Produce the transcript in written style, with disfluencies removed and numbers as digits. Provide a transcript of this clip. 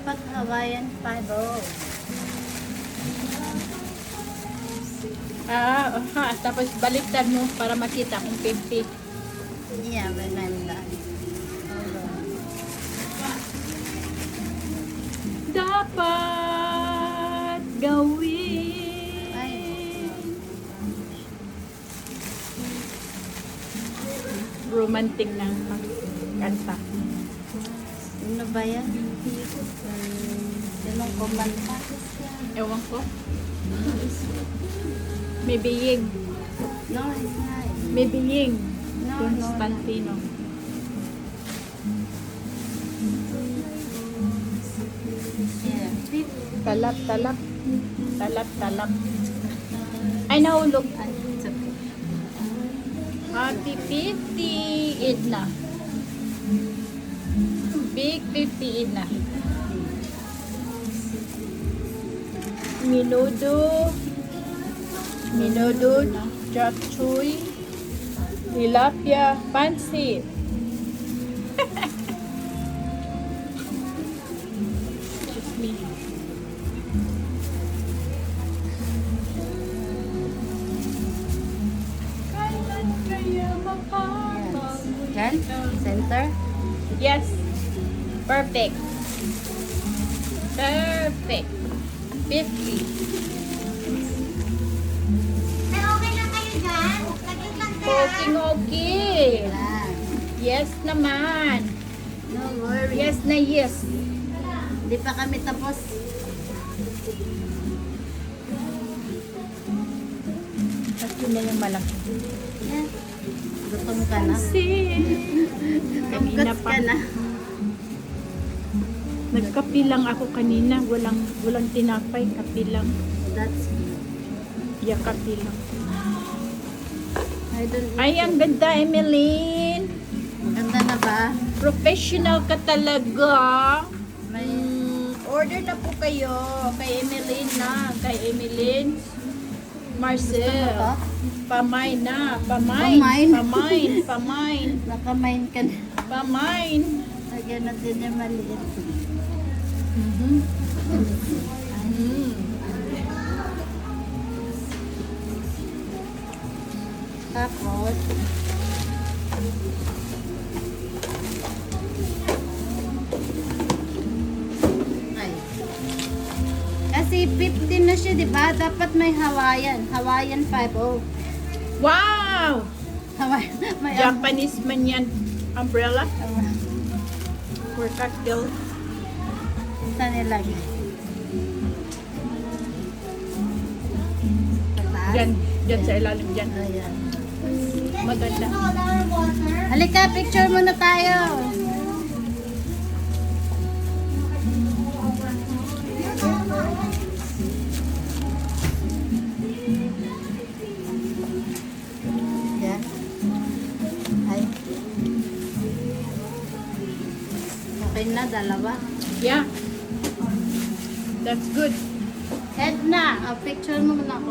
dapat Hawaiian 5-0. Tapos baliktad mo para makita kung 50. Yeah, remember. Hold on. Dapat gawin. Ay. Romantic na kanta. Sino ba yan? Sinong kumanta? Ewan ko. May biying. No, it's not. May biying. No, Constantino. Yeah. Talap, talap. Talap, talap. I know, look. Ay, it's okay. Happy 50 Edna. Big 50 Edna. Minudo, chop chuy, tilapia, pansit. Just me. Kailan kaya makapag- Jan? Center? Yes. Perfect. Perfect. 50. Ay, okay lang kayo dyan? Saglit lang kayo. Okay. Yan. Yes naman. No worry. Yes na yes. Hindi pa kami tapos. Kasi na yung malaki. Yan. Gutom ka na. Kanina Guts pa. ka na. Nagkapi lang ako kanina. Walang tinapay. Kapi lang. That's Yeah, kapi lang. I don't Ay, ang ganda, Emeline. Ganda na ba? Professional ka talaga. May Order na po kayo kay Emeline na. Kay Emeline Marcel. Gusto mo to? Pamain na. Pamain. Pamain? Pamain. Pamain. nakamain ka na. Pamain. Lagyan natin yung maliit. Mhm. Tapos, ay. Kasi 15 na siya, di ba? Dapat may Hawaiian. Hawaiian 5-0. Wow! Hawaiian. May Japanese man yan. Umbrella for cocktail. Saan nilagay? Pataas? Diyan sa ilalim dyan. Ayan. Maganda. Soda or water? Halika, picture muna tayo. Yan. Ay. Okay na, dalawa. Yeah. That's good. Head na. Picture mo muna ako.